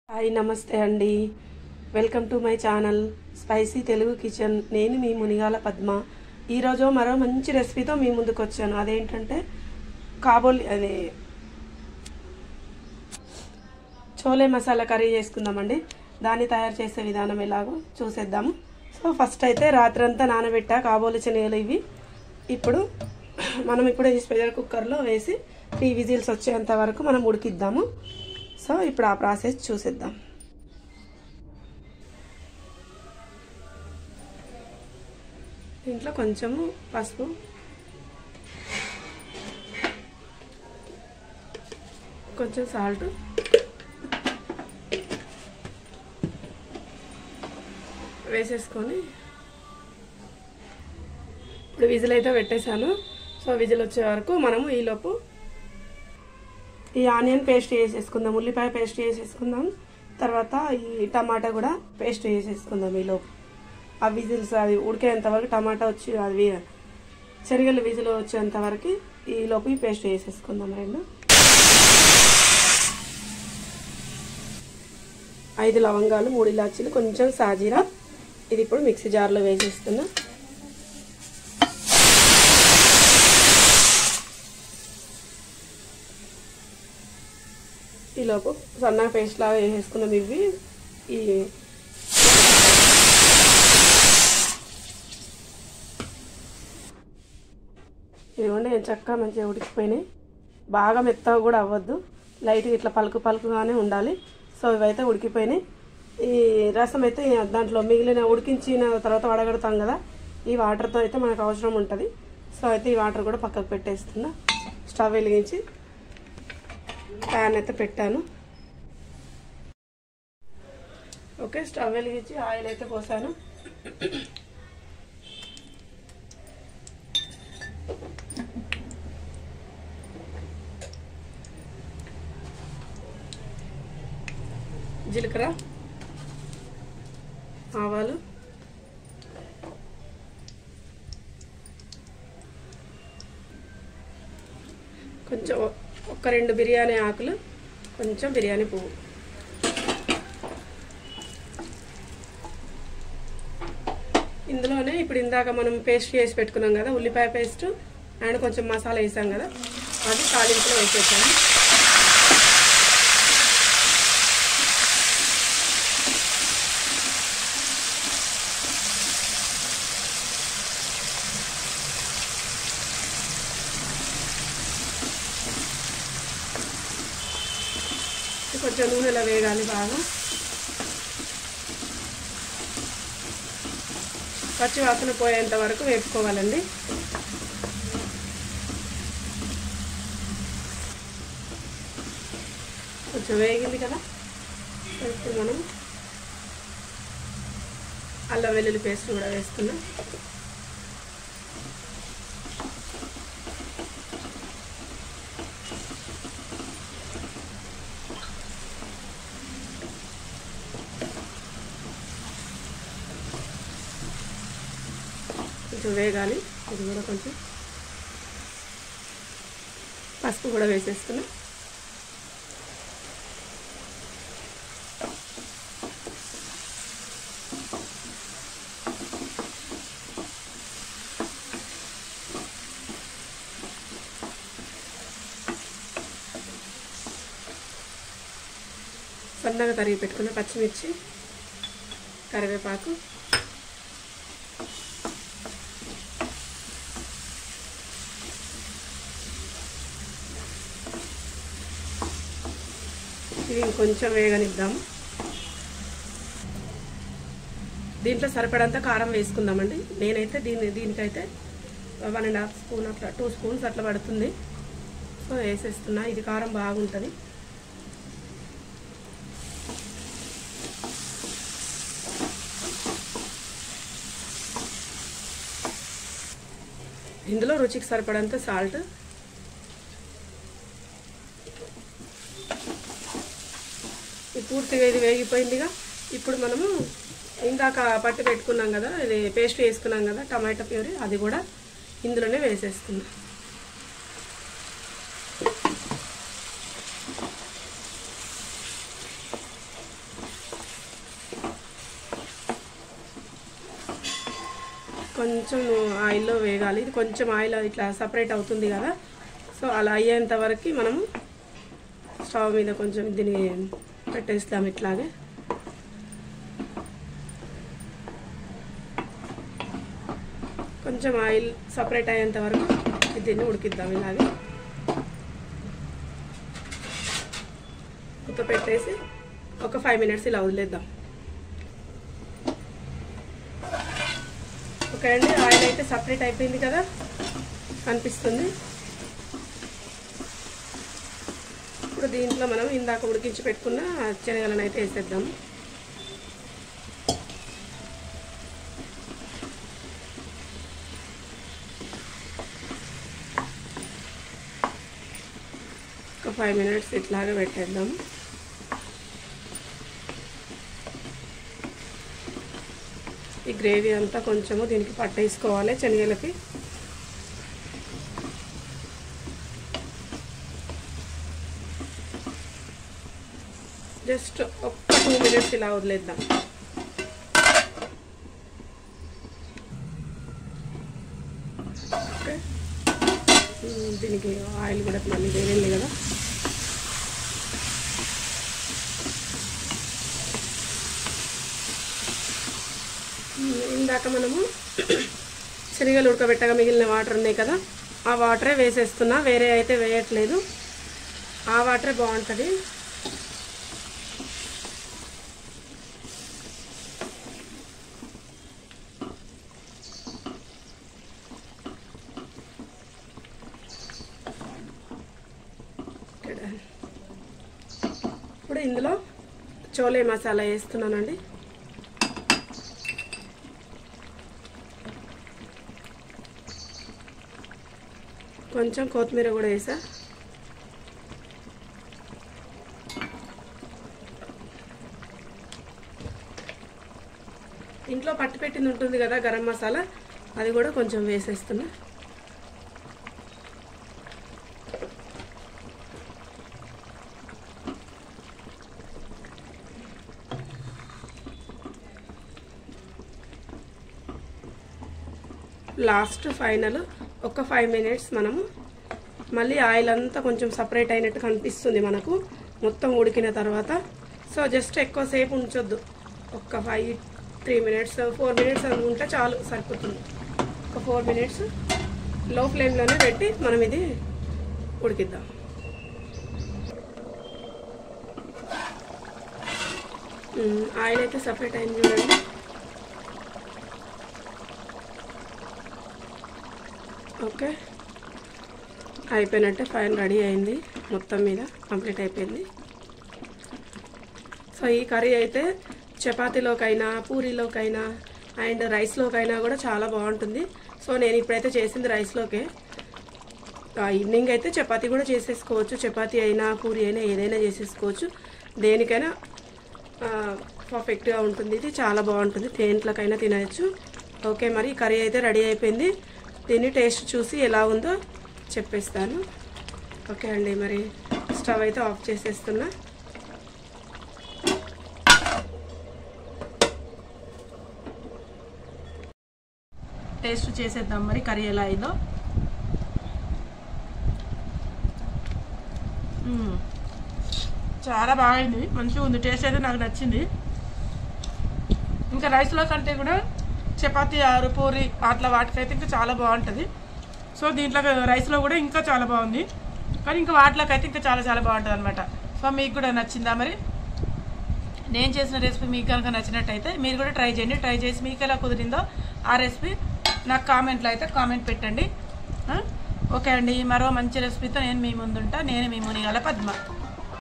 Hi నమస్తే అండి. Welcome to my channel spicy Telugu kitchen. నేను మీ మునిగాల పద్మ. ఈరోజు మరో మంచి రెసిపీతో మీ ముందుకు వచ్చాను. అదేంటంటే కాబోలి చోలే మసాలా కర్రీ చేసుకుందామండి. దాన్ని తయారు చేసే విధానం ఎలాగో చూసేద్దాము. సో ఫస్ట్ అయితే రాత్రంతా నానబెట్టా కాబోలి శనగలు ఇవి. ఇప్పుడు ఈ ప్రెషర్ కుక్కర్లో వేసి 3 విజిల్స్ వచ్చేంత వరకు మనం ఉడికిద్దాము. సో ఇప్పుడు ఆ ప్రాసెస్ చూసేద్దాం. దీంట్లో కొంచెము పసుపు, కొంచెం సాల్ట్, వేసేసుకొని ఇప్పుడు విజిల్ అయితే పెట్టేశాను. సో విజిల్ వచ్చే వరకు మనము ఈలోపు ఈ ఆనియన్ పేస్ట్ చేసేసుకుందాం, ఉల్లిపాయ పేస్ట్ చేసేసుకుందాం. తర్వాత ఈ టమాటా కూడా పేస్ట్ చేసేసుకుందాం. ఈలోపు ఆ విజిల్స్ అది ఉడికేంత వరకు, టమాటా వచ్చి అది శనగలు విజిల్ వచ్చేంత వరకు ఈలోపు ఈ పేస్ట్ చేసేసుకుందాం. 5 లవంగాలు, 3 ఇలాచీలు, కొంచెం సాజీరా. ఇది ఇప్పుడు మిక్సీ జార్లో వేసేస్తున్నా. ఈలోపు సన్నగా పేస్ట్ లాగా వేసేసుకున్నాం. ఇదిగోండి చక్కగా మంచిగా ఉడికిపోయినాయి. బాగా మెత్తగా కూడా అవ్వద్దు, లైట్గా ఇట్లా పలుకుగానే ఉండాలి. సో ఇవైతే ఉడికిపోయినాయి. ఈ రసం అయితే దాంట్లో మిగిలిన ఉడికించిన తర్వాత వడగడతాం కదా, ఈ వాటర్తో అయితే మనకు అవసరం ఉంటుంది. సో అయితే ఈ వాటర్ కూడా పక్కకు పెట్టేస్తున్నా. స్టవ్ వెలిగించి ప్యాన్ అయితే పెట్టాను. ఓకే, స్టవ్ వెలిగించి ఆయిల్ అయితే పోసాను. జీలకర్ర, ఆవాలు, కొంచెం ఒక 2 బిర్యానీ ఆకులు, కొంచెం బిర్యానీ పువ్వు. ఇందులోనే ఇప్పుడు ఇందాక మనం పేస్ట్ చేసి పెట్టుకున్నాం కదా, ఉల్లిపాయ పేస్ట్ అండ్ కొంచెం మసాలా వేసాం కదా, అది తాలింపులో వేసేసాము. కొంచెం నూనెలో వేగాలి బాగా. పచ్చి వాసన పోయేంత వరకు వేపుకోవాలండి. కొంచెం వేగింది కదా, ఇప్పుడు మనం అల్లం వెల్లుల్లి పేస్ట్ కూడా వేసుకున్నాం. కొంచెం వేగాలి. ఇది కూడా కొంచెం పసుపు కూడా వేసేస్తున్నా. సన్నగా తరిగి పెట్టుకున్న పచ్చిమిర్చి, కరివేపాకు, ఇవి కొంచెం వేగనిద్దాము. దీంట్లో సరిపడంత కారం వేసుకుందామండి. నేనైతే దీనికైతే 1.5 స్పూన్ అట్లా 2 స్పూన్స్ అట్లా పడుతుంది. సో వేసేస్తున్నా. ఇది కారం బాగుంటుంది. ఇందులో రుచికి సరిపడంత సాల్ట్, పూర్తిగా ఇది వేగిపోయిందిగా. ఇప్పుడు మనము ఇందాక పట్టి పెట్టుకున్నాం కదా, ఇది పేస్ట్ వేసుకున్నాం కదా టమాటా ప్యూరీ, అది కూడా ఇందులోనే వేసేస్తున్నాం. కొంచెం ఆయిల్లో వేగాలి. ఇది కొంచెం ఆయిల్ ఇట్లా సపరేట్ అవుతుంది కదా, సో అలా అయ్యేంత వరకు మనము స్టవ్ మీద కొంచెం దీన్ని పెట్టేస్తాం. ఇట్లాగే కొంచెం ఆయిల్ సపరేట్ అయ్యేంత వరకు దీన్ని ఉడికిద్దాం. ఇలాగే మూత పెట్టేసి ఒక 5 మినిట్స్ ఇలా వదిలేద్దాం. ఓకే అండి, ఆయిల్ అయితే సపరేట్ అయిపోయింది కదా, కనిపిస్తుంది. ఇప్పుడు దీంట్లో మనం ఇందాక ఉడికించి పెట్టుకున్న శనగలను అయితే వేసేద్దాం. ఒక 5 మినిట్స్ ఇట్లాగే పెట్టేద్దాం. ఈ గ్రేవీ అంతా కొంచెము దీనికి పట్టేసుకోవాలి శనగలకి. జస్ట్ ఒక్క 2 మినిట్స్ ఇలా వదిలేద్దాం. ఓకే, దీనికి ఆయిల్ కూడా మళ్ళీ వేరేది కదా. ఇందాక మనము శనగలు ఉడకబెట్టగా మిగిలిన వాటర్ ఉన్నాయి కదా, ఆ వాటరే వేసేస్తున్నా, వేరే అయితే వేయట్లేదు. ఆ వాటరే బాగుంటుంది. ఇప్పుడు ఇందులో చోలే మసాలా వేస్తున్నానండి. కొంచెం కొత్తిమీర కూడా వేసా. ఇంట్లో పట్టి పెట్టింది ఉంటుంది కదా గరం మసాలా, అది కూడా కొంచెం వేసేస్తున్నా. లాస్ట్ ఫైనల్ ఒక 5 మినిట్స్ మనము మళ్ళీ ఆయిల్ అంతా కొంచెం సపరేట్ అయినట్టు కనిపిస్తుంది మనకు మొత్తం ఉడికిన తర్వాత. సో జస్ట్ ఎక్కువసేపు ఉంచొద్దు, ఒక 3 మినిట్స్ 4 మినిట్స్ ఉంటే చాలు, సరిపోతుంది. ఒక 4 మినిట్స్ లో ఫ్లేమ్లోనే పెట్టి మనం ఇది ఉడికిద్దాం. ఆయిల్ అయితే సపరేట్ అయింది చూడండి. ఓకే, అయిపోయినట్టే, ఫైన్ రెడీ అయింది, మొత్తం మీద కంప్లీట్ అయిపోయింది. సో ఈ కర్రీ అయితే చపాతీలోకైనా పూరీలోకైనా అండ్ రైస్లోకైనా కూడా చాలా బాగుంటుంది. సో నేను ఇప్పుడైతే చేసింది రైస్లోకే. ఈవినింగ్ అయితే చపాతీ కూడా చేసేసుకోవచ్చు, చపాతీ అయినా పూరీ అయినా ఏదైనా చేసేసుకోవచ్చు, దేనికైనా పర్ఫెక్ట్గా ఉంటుంది. ఇది చాలా బాగుంటుంది, దేంట్లోకైనా తినచ్చు. ఓకే, మరి కర్రీ అయితే రెడీ అయిపోయింది. దీన్ని టేస్ట్ చూసి ఎలా ఉందో చెప్పేస్తాను. ఓకే అండి, మరి స్టవ్ అయితే ఆఫ్ చేసేస్తున్నా. టేస్ట్ చేసేద్దాం మరి కర్రీ ఎలా అయిందో. చాలా బాగుంది, మంచిగా ఉంది, టేస్ట్ అయితే నాకు నచ్చింది. ఇంకా రైస్లో కంటే కూడా చపాతీ ఆరు పూరి అట్లా వాటికైతే ఇంకా చాలా బాగుంటుంది. సో దీంట్లో రైస్లో కూడా ఇంకా చాలా బాగుంది, కానీ ఇంకా వాటిలోకి అయితే ఇంకా చాలా చాలా బాగుంటుంది అనమాట. సో మీకు కూడా నచ్చిందా మరి? నేను చేసిన రెసిపీ మీకు కనుక నచ్చినట్టయితే మీరు కూడా ట్రై చేయండి. ట్రై చేసి మీకు ఎలా కుదిరిందో ఆ రెసిపీ నాకు కామెంట్లో అయితే కామెంట్ పెట్టండి. ఓకే అండి, మరో మంచి రెసిపీతో నేను మీ ముందుంటా. నేను మీ మునిగాల పద్మ.